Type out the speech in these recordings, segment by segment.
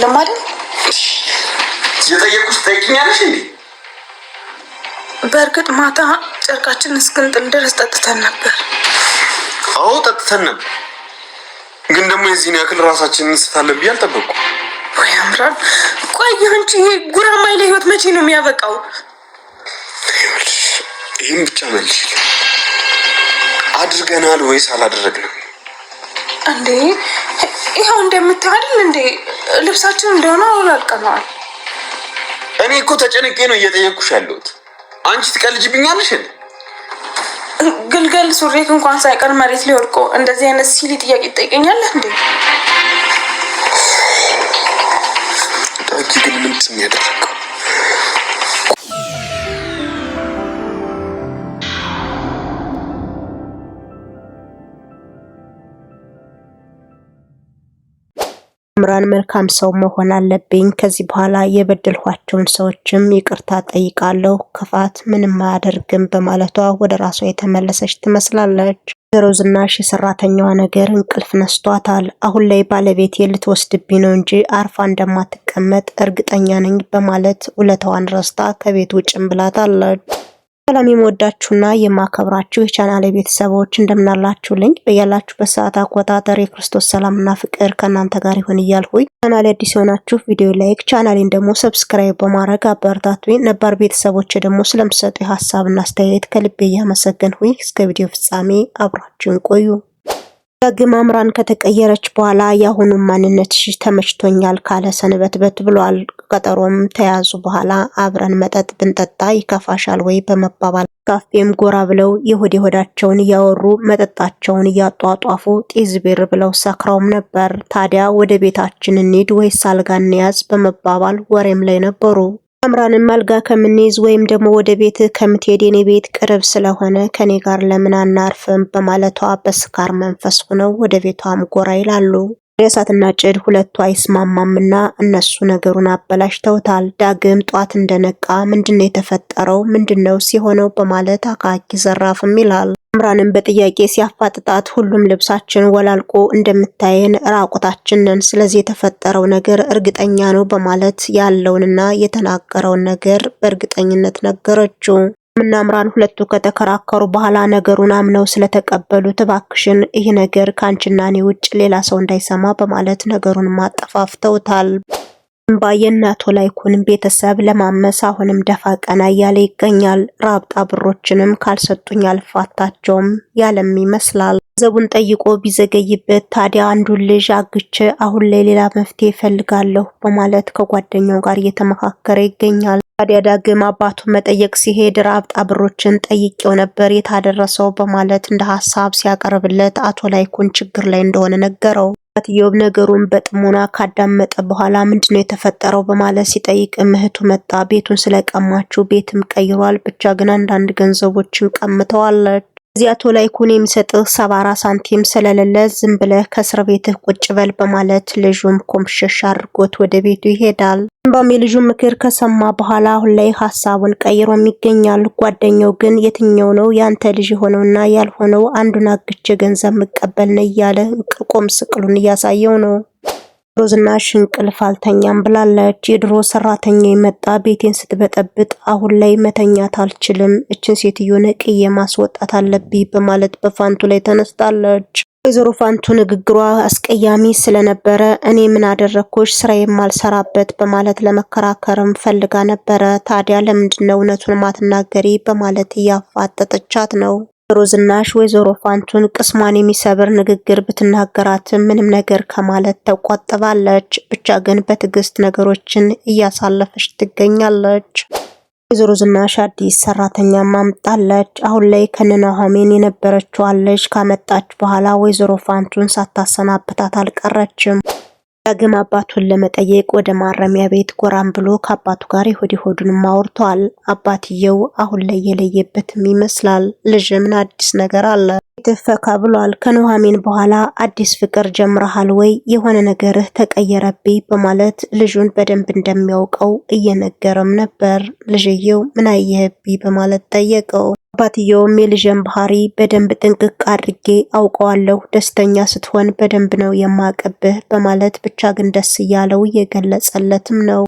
ለማለት የጠየቁሽ ጠይቂኛለሽ እንዴ? በእርግጥ ማታ ጨርቃችን እስክንጥል ድረስ ጠጥተን ነበር። አዎ ጠጥተን ነበር፣ ግን ደግሞ የዚህን ያክል ራሳችንን እንስታለን ብዬ አልጠበቅኩም። ወይ አምራን፣ ቆይ አንቺ ጉራማይሌ ህይወት መቼ ነው የሚያበቃው? ይህም ብቻ መልሽ፣ አድርገናል ወይስ አላደረግንም? እንዴ ይኸው እንደምታድን እንዴ ልብሳችን እንደሆነ አውላቀናል። እኔ እኮ ተጨንቄ ነው እየጠየቅኩሽ ያለሁት። አንቺ ትቀልጅብኛለሽ እንዴ? ግልገል ሱሪክ እንኳን ሳይቀር መሬት ላይ ወድቆ እንደዚህ አይነት ሲሊ ጥያቄ ትጠይቀኛለህ እንዴ? ዳጊ ግን ምንድን ነው ያደረገው? አምራን መልካም ሰው መሆን አለብኝ። ከዚህ በኋላ የበደልኋቸውን ሰዎችም ይቅርታ ጠይቃለሁ። ክፋት ምንም አያደርግም በማለቷ ወደ ራሷ የተመለሰች ትመስላለች። ወይዘሮ ዝናሽ የሰራተኛዋ ነገር እንቅልፍ ነስቷታል። አሁን ላይ ባለቤቴ ልትወስድብኝ ነው እንጂ አርፋ እንደማትቀመጥ እርግጠኛ ነኝ በማለት ውለታዋን ረስታ ከቤት ውጭም ብላታለች። ሰላም የምወዳችሁና የማከብራችሁ የቻናሌ ቤተሰቦች እንደምናላችሁልኝ በያላችሁበት ሰዓት አቆጣጠር የክርስቶስ ሰላምና ፍቅር ከእናንተ ጋር ይሁን እያልኩኝ ቻናሌ አዲስ የሆናችሁ ቪዲዮ ላይክ፣ ቻናሌን ደግሞ ሰብስክራይብ በማድረግ አበረታቱኝ። ነባር ቤተሰቦች ደግሞ ስለምሰጡ ሀሳብና አስተያየት ከልቤ እያመሰገንኩኝ እስከ ቪዲዮ ፍጻሜ አብራችሁን ቆዩ። ዳግም አምራን ከተቀየረች በኋላ የአሁኑ ማንነትሽ ተመችቶኛል ካለ ሰንበትበት ብሏል። ቀጠሮም ተያዙ በኋላ አብረን መጠጥ ብንጠጣ ይከፋሻል ወይ በመባባል ካፌም ጎራ ብለው የሆድ ሆዳቸውን እያወሩ መጠጣቸውን እያጧጧፉ ጤዝ ቢር ብለው ሰክረውም ነበር። ታዲያ ወደ ቤታችን እንሂድ ወይስ አልጋ እንያዝ በመባባል ወሬም ላይ ነበሩ። አምራንም አልጋ ከምንይዝ ወይም ደግሞ ወደ ቤት ከምትሄድ የኔ ቤት ቅርብ ስለሆነ ከኔ ጋር ለምን አናርፍም በማለቷ በስካር መንፈስ ሆነው ወደ ቤቷም ጎራ ይላሉ። የእሳትና ጭድ ሁለቱ አይስማማምና እነሱ ነገሩን አበላሽተውታል። ዳግም ጧት እንደነቃ ምንድነው የተፈጠረው ምንድነው ሲሆነው በማለት አካኪ ዘራፍም ይላል። አምራንም በጥያቄ ሲያፋጥጣት ሁሉም ልብሳችን ወላልቆ እንደምታየን ራቆታችንን፣ ስለዚህ የተፈጠረው ነገር እርግጠኛ ነው በማለት ያለውንና የተናገረውን ነገር በእርግጠኝነት ነገረችው። አምራን ሁለቱ ከተከራከሩ በኋላ ነገሩን አምነው ስለተቀበሉት እባክሽን ይህ ነገር ካንቺና እኔ ውጭ ሌላ ሰው እንዳይሰማ በማለት ነገሩን ማጠፋፍተውታል። ባየናቶ ላይኩን ቤተሰብ ለማመስ አሁንም ደፋ ቀና እያለ ይገኛል። ራብጣ ብሮችንም ካልሰጡኝ አልፋታቸውም ያለም ይመስላል። ገንዘቡን ጠይቆ ቢዘገይበት ታዲያ አንዱን ልጅ አግቼ አሁን ላይ ሌላ መፍትሄ እፈልጋለሁ በማለት ከጓደኛው ጋር እየተመካከረ ይገኛል። ታዲያ ዳግም አባቱ መጠየቅ ሲሄድ ራብጣ ብሮችን ጠይቄው ነበር የታደረሰው በማለት እንደ ሐሳብ ሲያቀርብለት አቶ ላይኩን ችግር ላይ እንደሆነ ነገረው። አትየው ነገሩን በጥሞና ካዳመጠ በኋላ ምንድነው የተፈጠረው በማለት ሲጠይቅ እህቱ መጣ። ቤቱን ስለቀማችሁ ቤትም ቀይሯል፣ ብቻ ግን አንዳንድ ገንዘቦችን ቀምተዋለች። እዚህ አቶ ላይኩን የሚሰጥህ 74 ሳንቲም ስለሌለ ዝም ብለህ ከእስር ቤትህ ቁጭ በል በማለት ልጁም ኮምሽሽ አድርጎት ወደ ቤቱ ይሄዳል። ባም የልጁን ምክር ከሰማ በኋላ አሁን ላይ ሀሳቡን ቀይሮም ይገኛል። ጓደኛው ግን የትኛው ነው ያንተ ልጅ የሆነውና ያልሆነው አንዱን አግቼ ገንዘብ መቀበል ነው እያለ ቆም ስቅሉን እያሳየው ነው። ዝናሽ እንቅልፍ አልተኛም ብላለች። የድሮ ሰራተኛ የመጣ ቤቴን ስትበጠብጥ አሁን ላይ መተኛት አልችልም፣ እችን ሴትዮ ነቅዬ ማስወጣት አለብኝ በማለት በፋንቱ ላይ ተነስታለች። ወይዘሮ ፋንቱ ንግግሯ አስቀያሚ ስለነበረ እኔ ምን አደረኩሽ ስራ የማልሰራበት በማለት ለመከራከርም ፈልጋ ነበረ። ታዲያ ለምንድነው እውነቱን ማትናገሪ በማለት እያፋጠጠቻት ነው። ወይዘሮ ዝናሽ ወይዘሮ ፋንቱን ቅስሟን የሚሰብር ንግግር ብትናገራትም ምንም ነገር ከማለት ተቆጥባለች። ብቻ ግን በትዕግስት ነገሮችን እያሳለፈች ትገኛለች። ወይዘሮ ዝናሽ አዲስ ሰራተኛ ማምጣለች። አሁን ላይ ከነናሆሜን የነበረችው ልጅ ካመጣች በኋላ ወይዘሮ ፋንቱን ሳታሰናብታት አልቀረችም። ዳግም አባቱን ለመጠየቅ ወደ ማረሚያ ቤት ጎራም ብሎ ከአባቱ ጋር ሆዱን ማውርቷል። አባትየው አሁን ላይ የለየበትም ይመስላል። ልጅ ምን አዲስ ነገር አለ? ተፈካ ብሏል። ከኑሐሚን በኋላ አዲስ ፍቅር ጀምረሃል ወይ? የሆነ ነገርህ ተቀየረብኝ በማለት ልጁን በደንብ እንደሚያውቀው እየነገረም ነበር። ልጅየው ምን አየህብኝ በማለት ጠየቀው። አባትየውም የልጅን ባህሪ በደንብ ጥንቅቅ አድርጌ አውቀዋለሁ፣ ደስተኛ ስትሆን በደንብ ነው የማቀብህ በማለት ብቻ ግን ደስ እያለው እየገለጸለትም ነው።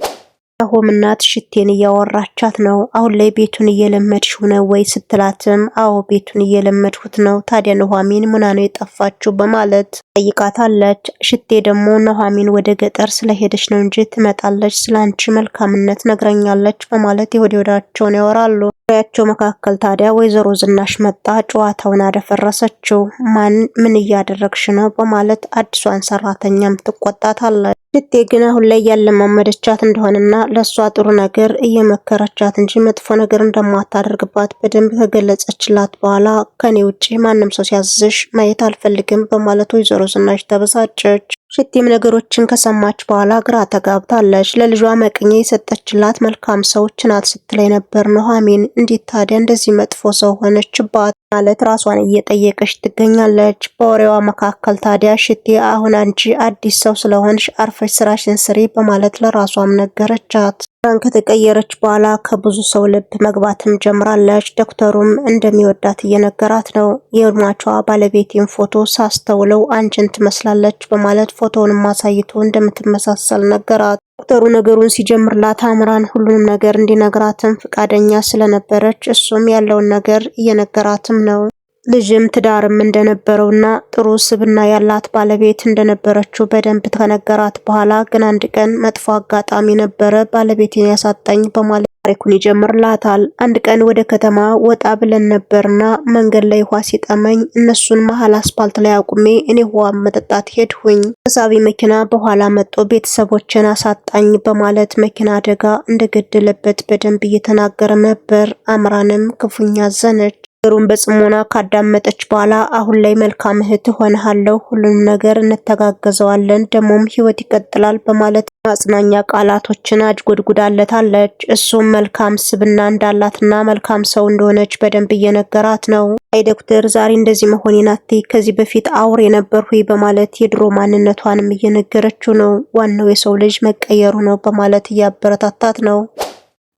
ናሆም እናት ሽቴን እያወራቻት ነው። አሁን ላይ ቤቱን እየለመድሽው ነው ወይ ስትላትም አዎ ቤቱን እየለመድሁት ነው፣ ታዲያ ኑሐሚን ምና ነው የጠፋችው በማለት ጠይቃታለች። ሽቴ ደግሞ ኑሐሚን ወደ ገጠር ስለሄደች ነው እንጂ ትመጣለች፣ ስላንቺ መልካምነት ነግረኛለች በማለት የሆድ ወዳቸውን ያወራሉ። ያቸው መካከል ታዲያ ወይዘሮ ዝናሽ መጣ ጨዋታውን አደፈረሰችው። ምን እያደረግሽ ነው በማለት አዲሷን ሰራተኛም ትቆጣታለች። ሽቴ ግን አሁን ላይ ያለማመደቻት እንደሆነና ለሷ ጥሩ ነገር እየመከረቻት እንጂ መጥፎ ነገር እንደማታደርግባት በደንብ ከገለጸችላት በኋላ ከኔ ውጪ ማንም ሰው ሲያዝሽ ማየት አልፈልግም በማለት ወይዘሮ ዝናሽ ተበሳጨች። ሽቴም ነገሮችን ከሰማች በኋላ ግራ ተጋብታለች። ለልጇ መቅኘ የሰጠችላት መልካም ሰዎች ናት ስትላይ ነበር ኑሐሚን። እንዴት ታዲያ እንደዚህ መጥፎ ሰው ሆነችባት ማለት ራሷን እየጠየቀች ትገኛለች። በወሬዋ መካከል ታዲያ ሽቴ አሁን አንቺ አዲስ ሰው ስለሆንሽ አርፈሽ ስራሽን ስሪ በማለት ለራሷም ነገረቻት። ከተቀየረች በኋላ ከብዙ ሰው ልብ መግባትም ጀምራለች። ዶክተሩም እንደሚወዳት እየነገራት ነው። የሟቿ ባለቤቴን ፎቶ ሳስተውለው አንቺን ትመስላለች በማለት ፎቶውን ማሳይቶ እንደምትመሳሰል ነገራት። ዶክተሩ ነገሩን ሲጀምርላት አምራን ሁሉንም ነገር እንዲነግራትም ፍቃደኛ ስለነበረች እሱም ያለውን ነገር እየነገራትም ነው። ልጅም ትዳርም እንደነበረውና ጥሩ ስብና ያላት ባለቤት እንደነበረችው በደንብ ከነገራት በኋላ ግን አንድ ቀን መጥፎ አጋጣሚ ነበረ ባለቤቴን ያሳጣኝ በማለት ታሪኩን ይጀምርላታል። አንድ ቀን ወደ ከተማ ወጣ ብለን ነበርና መንገድ ላይ ውሃ ሲጠመኝ እነሱን መሀል አስፓልት ላይ አቁሜ እኔ ውሃ መጠጣት ሄድሁኝ። ተሳቢ መኪና በኋላ መጥቶ ቤተሰቦችን አሳጣኝ በማለት መኪና አደጋ እንደገደለበት በደንብ እየተናገረ ነበር። አምራንም ክፉኛ አዘነች። ነገሩን በጽሞና ካዳመጠች በኋላ አሁን ላይ መልካም እህት ሆነሃለሁ፣ ሁሉንም ነገር እንተጋገዘዋለን፣ ደሞም ህይወት ይቀጥላል በማለት ማጽናኛ ቃላቶችን አጅጎድጉዳለታለች። እሱም መልካም ስብና እንዳላትና መልካም ሰው እንደሆነች በደንብ እየነገራት ነው። አይ ዶክተር ዛሬ እንደዚህ መሆኔን አትይ፣ ከዚህ በፊት አውሬ ነበርኩኝ በማለት የድሮ ማንነቷንም እየነገረችው ነው። ዋናው የሰው ልጅ መቀየሩ ነው በማለት እያበረታታት ነው።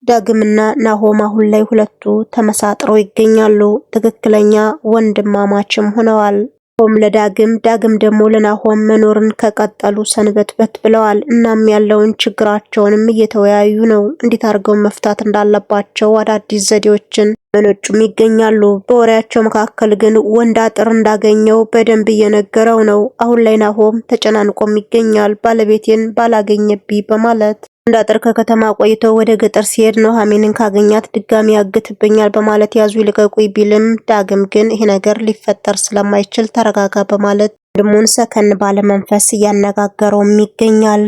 ዳግምና ናሆም አሁን ላይ ሁለቱ ተመሳጥረው ይገኛሉ። ትክክለኛ ወንድማማችም ሆነዋል። ናሆም ለዳግም ዳግም ደግሞ ለናሆም መኖርን ከቀጠሉ ሰንበትበት ብለዋል። እናም ያለውን ችግራቸውንም እየተወያዩ ነው። እንዴት አድርገው መፍታት እንዳለባቸው አዳዲስ ዘዴዎችን መነጩም ይገኛሉ። በወሬያቸው መካከል ግን ወንድ አጥር እንዳገኘው በደንብ እየነገረው ነው። አሁን ላይ ናሆም ተጨናንቆም ይገኛል። ባለቤቴን ባላገኘብኝ በማለት እንዳጥር ከከተማ ቆይቶ ወደ ገጠር ሲሄድ ኑሐሚንን ካገኛት ድጋሚ ያግትብኛል በማለት ያዙ ይልቀቁኝ ቢልም ዳግም ግን ይሄ ነገር ሊፈጠር ስለማይችል ተረጋጋ በማለት ወንድሙን ሰከን ባለ መንፈስ እያነጋገረውም ይገኛል።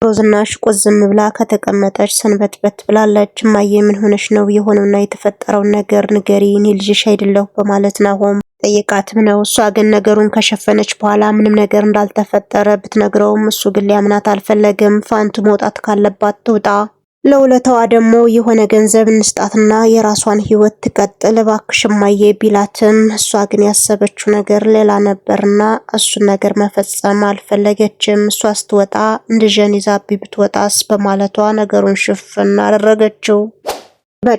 ዝናሽ ቆዝም ብላ ከተቀመጠች ሰንበትበት ብላለች። እማዬ ምን ሆነሽ ነው? የሆነውና የተፈጠረው ነገር ንገሪ፣ እኔ ልጅሽ አይደለሁ በማለት ናሆም ጠይቃትም ነው። እሷ ግን ነገሩን ከሸፈነች በኋላ ምንም ነገር እንዳልተፈጠረ ብትነግረውም እሱ ግን ሊያምናት አልፈለግም። ፋንቱ መውጣት ካለባት ትውጣ፣ ለውለታዋ ደግሞ የሆነ ገንዘብ እንስጣትና የራሷን ህይወት ትቀጥል እባክሽ እማዬ ቢላትም እሷ ግን ያሰበችው ነገር ሌላ ነበርና እሱን ነገር መፈጸም አልፈለገችም። እሷ ስትወጣ እንድጀን ይዛብኝ ብትወጣስ በማለቷ ነገሩን ሽፍን አደረገችው።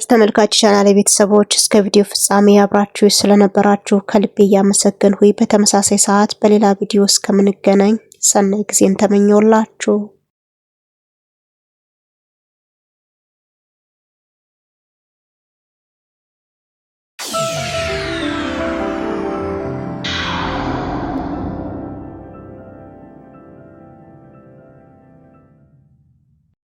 ተመልካች ቻናል ቤተሰቦች እስከ ቪዲዮ ፍጻሜ አብራችሁ ስለነበራችሁ ከልቤ እያመሰገንኩ በተመሳሳይ ሰዓት በሌላ ቪዲዮ እስከምንገናኝ ሰናይ ጊዜን ተመኘውላችሁ።